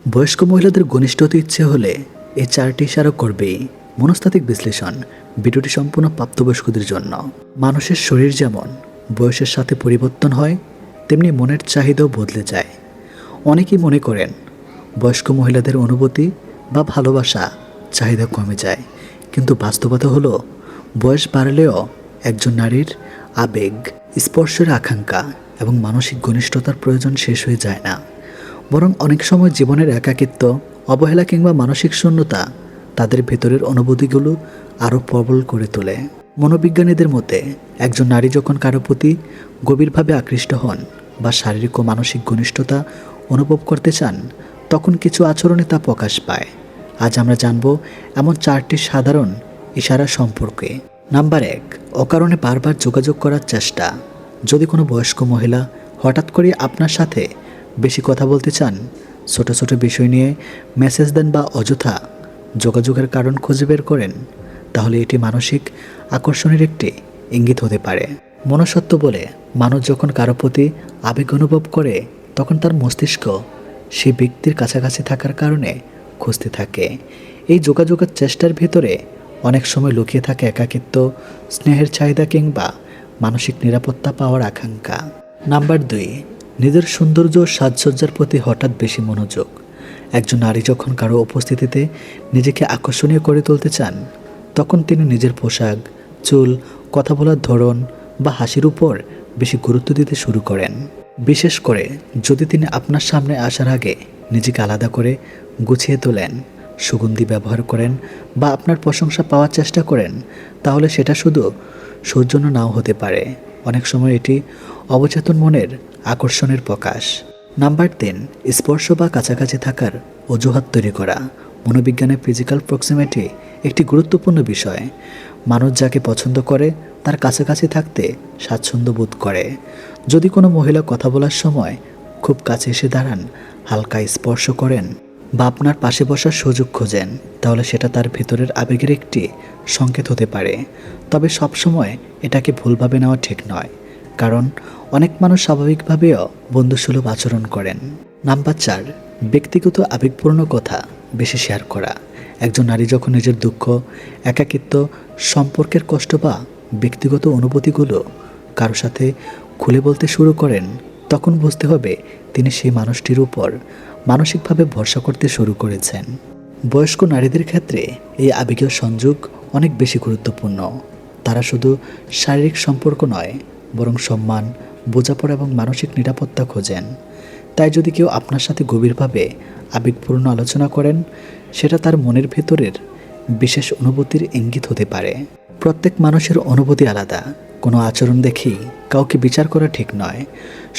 বয়স্ক মহিলাদের ঘনিষ্ঠ হতে ইচ্ছে হলে এই চারটি ইশারা করবেই। মনস্তাত্ত্বিক বিশ্লেষণ। ভিডিওটি সম্পূর্ণ প্রাপ্তবয়স্কদের জন্য। মানুষের শরীর যেমন বয়সের সাথে পরিবর্তন হয়, তেমনি মনের চাহিদাও বদলে যায়। অনেকেই মনে করেন বয়স্ক মহিলাদের অনুভূতি বা ভালোবাসা চাহিদা কমে যায়, কিন্তু বাস্তবতা হলো বয়স বাড়লেও একজন নারীর আবেগ, স্পর্শের আকাঙ্ক্ষা এবং মানসিক ঘনিষ্ঠতার প্রয়োজন শেষ হয়ে যায় না। বরং অনেক সময় জীবনের একাকিত্ব, অবহেলা কিংবা মানসিক শূন্যতা তাদের ভেতরের অনুভূতিগুলো আরও প্রবল করে তোলে। মনোবিজ্ঞানীদের মতে একজন নারী যখন কারো প্রতি গভীরভাবে আকৃষ্ট হন বা শারীরিক ও মানসিক ঘনিষ্ঠতা অনুভব করতে চান, তখন কিছু আচরণে তা প্রকাশ পায়। আজ আমরা জানব এমন চারটি সাধারণ ইশারা সম্পর্কে। নাম্বার 1, অকারণে বারবার যোগাযোগ করার চেষ্টা। যদি কোনো বয়স্ক মহিলা হঠাৎ করে আপনার সাথে বেশি কথা বলতে চান, ছোট ছোট বিষয় নিয়ে মেসেজ দেন বা অযথা যোগাযোগের কারণ খুঁজে বের করেন, তাহলে এটি মানসিক আকর্ষণের একটি ইঙ্গিত হতে পারে। মনস্তত্ত্ব বলে, মানুষ যখন কারো প্রতি আবেগ অনুভব করে তখন তার মস্তিষ্ক সেই ব্যক্তির কাছাকাছি থাকার কারণে খুঁজতে থাকে। এই যোগাযোগের চেষ্টার ভিতরে অনেক সময় লুকিয়ে থাকে একাকিত্ব, স্নেহের চাহিদা কিংবা মানসিক নিরাপত্তা পাওয়ার আকাঙ্ক্ষা। নাম্বার 2, নিজের সৌন্দর্য ও সাজসজ্জার প্রতি হঠাৎ বেশি মনোযোগ। একজন নারী যখন কারো উপস্থিতিতে নিজেকে আকর্ষণীয় করে তুলতে চান, তখন তিনি নিজের পোশাক, চুল, কথা বলার ধরন বা হাসির উপর বেশি গুরুত্ব দিতে শুরু করেন। বিশেষ করে যদি তিনি আপনার সামনে আসার আগে নিজেকে আলাদা করে গুছিয়ে তোলেন, সুগন্ধি ব্যবহার করেন বা আপনার প্রশংসা পাওয়ার চেষ্টা করেন, তাহলে সেটা শুধু সৌজন্য নাও হতে পারে। অনেক সময় এটি অবচেতন মনের আকর্ষণের প্রকাশ। নাম্বার 3, স্পর্শ বা কাছাকাছি থাকার অজুহাত তৈরি করা। মনোবিজ্ঞানে ফিজিক্যাল প্রক্সিমিটি একটি গুরুত্বপূর্ণ বিষয়। মানুষ যাকে পছন্দ করে তার কাছাকাছি থাকতে স্বাচ্ছন্দ্য বোধ করে। যদি কোনো মহিলা কথা বলার সময় খুব কাছে এসে দাঁড়ান, হালকা স্পর্শ করেন বা আপনার পাশে বসার সুযোগ খোঁজেন, তাহলে সেটা তার ভেতরের আবেগের একটি সংকেত হতে পারে। তবে সবসময় এটাকে ভুলভাবে নেওয়া ঠিক নয়, কারণ অনেক মানুষ স্বাভাবিকভাবেও বন্ধুসুলভ আচরণ করেন। নাম্বার 4, ব্যক্তিগত আবেগপূর্ণ কথা বেশি শেয়ার করা। একজন নারী যখন নিজের দুঃখ, একাকিত্ব, সম্পর্কের কষ্ট বা ব্যক্তিগত অনুভূতিগুলো কারো সাথে খুলে বলতে শুরু করেন, তখন বুঝতে হবে তিনি সেই মানুষটির উপর মানসিকভাবে ভরসা করতে শুরু করেছেন। বয়স্ক নারীদের ক্ষেত্রে এই আবেগীয় সংযোগ অনেক বেশি গুরুত্বপূর্ণ। তারা শুধু শারীরিক সম্পর্ক নয়, বরং সম্মান, বোঝাপড়া এবং মানসিক নিরাপত্তা খোঁজেন। তাই যদি কেউ আপনার সাথে গভীরভাবে আবেগপূর্ণ আলোচনা করেন, সেটা তার মনের ভেতরের বিশেষ অনুভূতির ইঙ্গিত হতে পারে। প্রত্যেক মানুষের অনুভূতি আলাদা। কোনো আচরণ দেখেই কাউকে বিচার করা ঠিক নয়।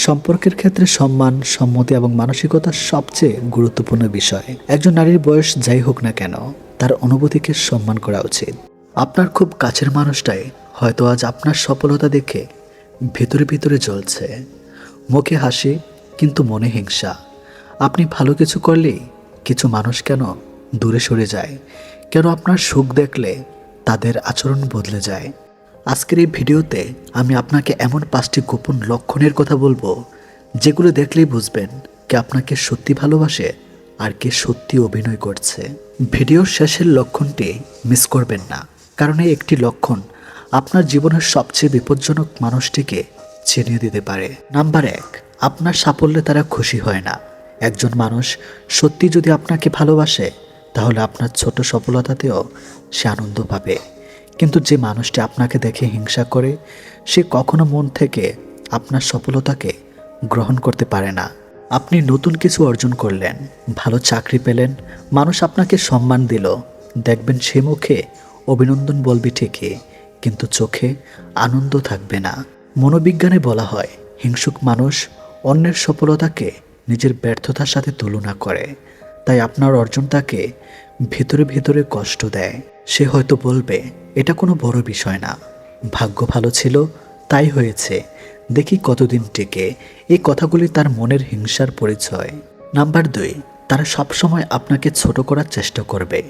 সম্পর্কের ক্ষেত্রে সম্মান, সম্মতি এবং মানসিকতা সবচেয়ে গুরুত্বপূর্ণ বিষয়। একজন নারীর বয়স যাই হোক না কেন, তার অনুভূতিকে সম্মান করা উচিত। আপনার খুব কাছের মানুষটাই হয়তো আজ আপনার সফলতা দেখে ভেতরে ভেতরে জ্বলছে। মুখে হাসি কিন্তু মনে হিংসা। আপনি ভালো কিছু করলেই কিছু মানুষ কেন দূরে সরে যায়, কেন আপনার সুখ দেখলে তাদের আচরণ বদলে যায়। আজকের এই ভিডিওতে আমি আপনাকে এমন 5টি গোপন লক্ষণের কথা বলবো, যেগুলো দেখলেই বুঝবেন কে আপনাকে সত্যি ভালোবাসে আর কে সত্যি অভিনয় করছে। ভিডিওর শেষের লক্ষণটি মিস করবেন না, কারণ এই একটি লক্ষণ আপনার জীবনের সবচেয়ে বিপজ্জনক মানুষটিকে চিনিয়ে দিতে পারে। নাম্বার 1, আপনার সাফল্যে তারা খুশি হয় না। একজন মানুষ সত্যি যদি আপনাকে ভালোবাসে, তাহলে আপনার ছোট সফলতাতেও সে আনন্দ পাবে। কিন্তু যে মানুষটি আপনাকে দেখে হিংসা করে, সে কখনো মন থেকে আপনার সফলতাকে গ্রহণ করতে পারে না। আপনি নতুন কিছু অর্জন করলেন, ভালো চাকরি পেলেন, মানুষ আপনাকে সম্মান দিল, দেখবেন সে মুখে অভিনন্দন বলবে ঠিকই, কিন্তু চোখে আনন্দ থাকবে না। মনোবিজ্ঞানে বলা হয়, হিংসুক মানুষ অন্যের সফলতাকে নিজের ব্যর্থতার সাথে তুলনা করে। তাই আপনার অর্জন তাকে ভেতরে ভেতরে কষ্ট দেয়। সে হয়তো বলবে, এটা কোনো বড় বিষয় না, ভাগ্য ভালো ছিল তাই হয়েছে, দেখি কতদিন টিকে। এই কথাগুলি তার মনের হিংসার পরিচয়। নাম্বার 2, তারা সবসময় আপনাকে ছোট করার চেষ্টা করবে।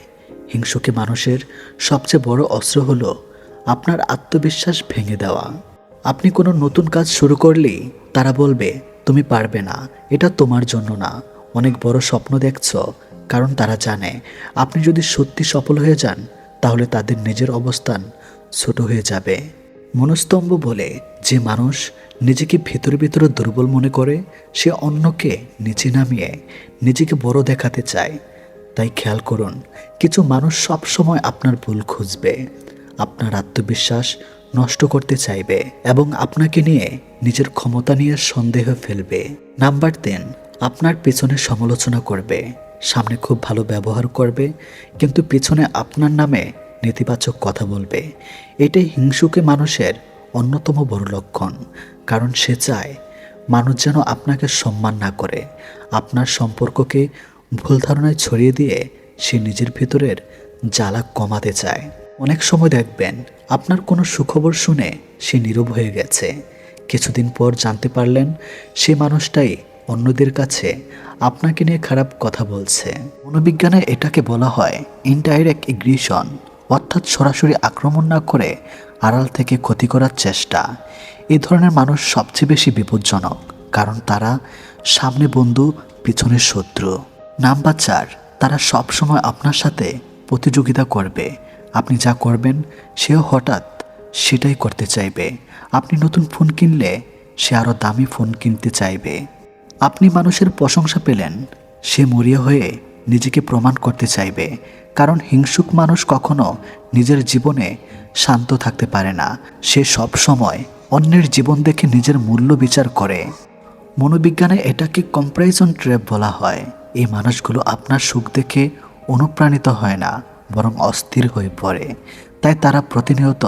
হিংসুকে মানুষের সবচেয়ে বড় অস্ত্র হলো আপনার আত্মবিশ্বাস ভেঙে দেওয়া। আপনি কোনো নতুন কাজ শুরু করলেই তারা বলবে, তুমি পারবে না, এটা তোমার জন্য না, অনেক বড় স্বপ্ন দেখছো, কারণ তারা জানে আপনি যদি সত্যি সফল হয়ে যান তাহলে তাদের নিজের অবস্থান ছোট হয়ে যাবে। মনস্তম্ভ বলে যে মানুষ নিজেকে ভিতরে ভিতরে দুর্বল মনে করে, সে অন্যকে নিচে নামিয়ে নিজেকে বড় দেখাতে চায়। তাই খেয়াল করুন, কিছু মানুষ সব সময় আপনার ভুল খুঁজবে, আপনার আত্মবিশ্বাস নষ্ট করতে চাইবে এবং আপনাকে নিয়ে নিজের ক্ষমতা নিয়ে সন্দেহ ফেলবে। নাম্বার 3, আপনার পেছনে সমালোচনা করবে, সামনে খুব ভালো ব্যবহার করবে, কিন্তু পেছনে আপনার নামে নেতিবাচক কথা বলবে। এটাই হিংসুকে মানুষের অন্যতম বড় লক্ষণ, কারণ সে চায় মানুষ যেন আপনাকে সম্মান না করে। আপনার সম্পর্ককে ভুল ধারণায় ছড়িয়ে দিয়ে সে নিজের ভিতরের জ্বালা কমাতে চায়। অনেক সময় দেখবেন আপনার কোনো সুখবর শুনে সে নীরব হয়ে গেছে, কিছুদিন পর জানতে পারলেন সে মানুষটাই অন্যদের কাছে আপনাকে নিয়ে খারাপ কথা বলছে। মনোবিজ্ঞানে এটাকে বলা হয় ইনডাইরেক্ট এগ্রেশন, অর্থাৎ সরাসরি আক্রমণ না করে আড়াল থেকে ক্ষতি করার চেষ্টা। এই ধরনের মানুষ সবচেয়ে বেশি বিপজ্জনক, কারণ তারা সামনে বন্ধু, পিছনে শত্রু। নাম্বার 4, তারা সবসময় আপনার সাথে প্রতিযোগিতা করবে। আপনি যা করবেন সেও হঠাৎ সেটাই করতে চাইবে। আপনি নতুন ফোন কিনলে সে আরও দামি ফোন কিনতে চাইবে। আপনি মানুষের প্রশংসা পেলেন, সে মরিয়া হয়ে নিজেকে প্রমাণ করতে চাইবে। কারণ হিংসুক মানুষ কখনো নিজের জীবনে শান্ত থাকতে পারে না, সে সব সময় অন্যের জীবন দেখে নিজের মূল্য বিচার করে। মনোবিজ্ঞানে এটাকে কম্প্যারিজন ট্র্যাপ বলা হয়। এই মানুষগুলো আপনার সুখ দেখে অনুপ্রাণিত হয় না, বরং অস্থির হয়ে পড়ে। তাই তারা প্রতিনিয়ত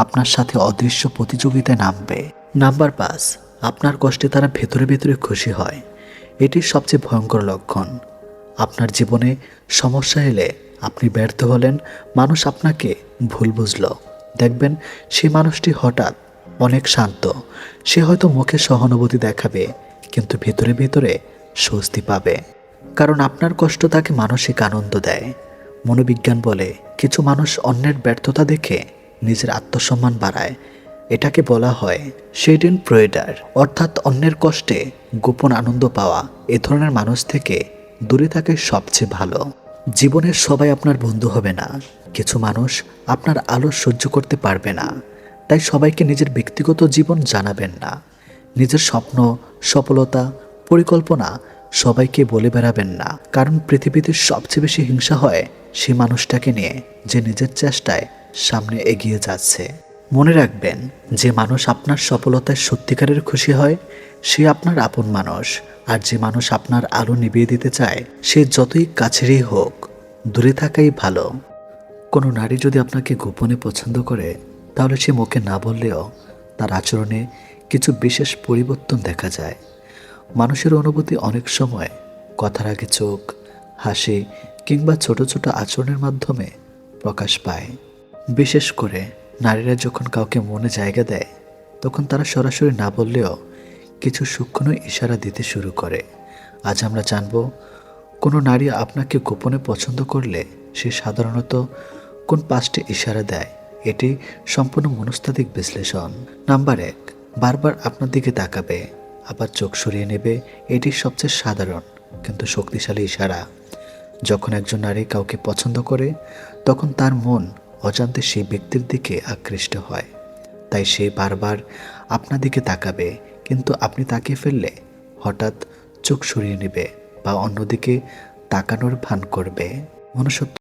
আপনার সাথে অদৃশ্য প্রতিযোগিতায় নামবে। নাম্বার 5, আপনার কষ্টে তারা ভেতরে ভেতরে খুশি হয়। এটি সবচেয়ে ভয়ঙ্কর লক্ষণ। আপনার জীবনে সমস্যা এলে, আপনি ব্যর্থ হলেন, মানুষ আপনাকে ভুল বুঝল, দেখবেন সেই মানুষটি হঠাৎ অনেক শান্ত। সে হয়তো মুখে সহানুভূতি দেখাবে, কিন্তু ভেতরে ভেতরে স্বস্তি পাবে, কারণ আপনার কষ্ট তাকে মানসিক আনন্দ দেয়। মনোবিজ্ঞান বলে কিছু মানুষ অন্যের ব্যর্থতা দেখে নিজের আত্মসম্মান বাড়ায়। এটাকে বলা হয় শেডেন প্রয়েডার, অর্থাৎ অন্যের কষ্টে গোপন আনন্দ পাওয়া। এ ধরনের মানুষ থেকে দূরে থাকাই সবচেয়ে ভালো। জীবনের সবাই আপনার বন্ধু হবে না, কিছু মানুষ আপনার আলো সহ্য করতে পারবে না। তাই সবাইকে নিজের ব্যক্তিগত জীবন জানাবেন না। নিজের স্বপ্ন, সফলতা, পরিকল্পনা সবাইকে বলে বেড়াবেন না, কারণ পৃথিবীতে সবচেয়ে বেশি হিংসা হয় সে মানুষটাকে নিয়ে যে নিজের চেষ্টায় সামনে এগিয়ে যাচ্ছে। মনে রাখবেন, যে মানুষ আপনার সফলতায় সত্যিকারের খুশি হয় সে আপনার আপন মানুষ, আর যে মানুষ আপনার আলো নিভিয়ে দিতে চায় সে যতই কাছেরই হোক দূরে থাকাই ভালো। কোনো নারী যদি আপনাকে গোপনে পছন্দ করে, তাহলে সে মুখে না বললেও তার আচরণে কিছু বিশেষ পরিবর্তন দেখা যায়। মানুষের অনুভূতি অনেক সময় কথার আগে চোখ, হাসি কিংবা ছোট ছোট আচরণের মাধ্যমে প্রকাশ পায়। বিশেষ করে নারীরা যখন কাউকে মনে জায়গা দেয়, তখন তারা সরাসরি না বললেও কিছু সূক্ষ্ম ইশারা দিতে শুরু করে। আজ আমরা জানব কোনো নারী আপনাকে গোপনে পছন্দ করলে সে সাধারণত কোন 5টি ইশারা দেয়। এটি সম্পূর্ণ মনস্তাত্ত্বিক বিশ্লেষণ। নাম্বার 1, বারবার আপনার দিকে তাকাবে, আবার চোখ সরিয়ে নেবে। এটি সবচেয়ে সাধারণ কিন্তু শক্তিশালী ইশারা। যখন একজন নারী কাউকে পছন্দ করে, তখন তার মন অজান্তে সেই ব্যক্তির দিকে আকৃষ্ট হয়। তাই সে বারবার আপনার দিকে তাকাবে, কিন্তু আপনি তাকিয়ে ফেললে হঠাৎ চোখ সরিয়ে নেবে বা অন্যদিকে তাকানোর ভান করবে। মনুষ্যত্ব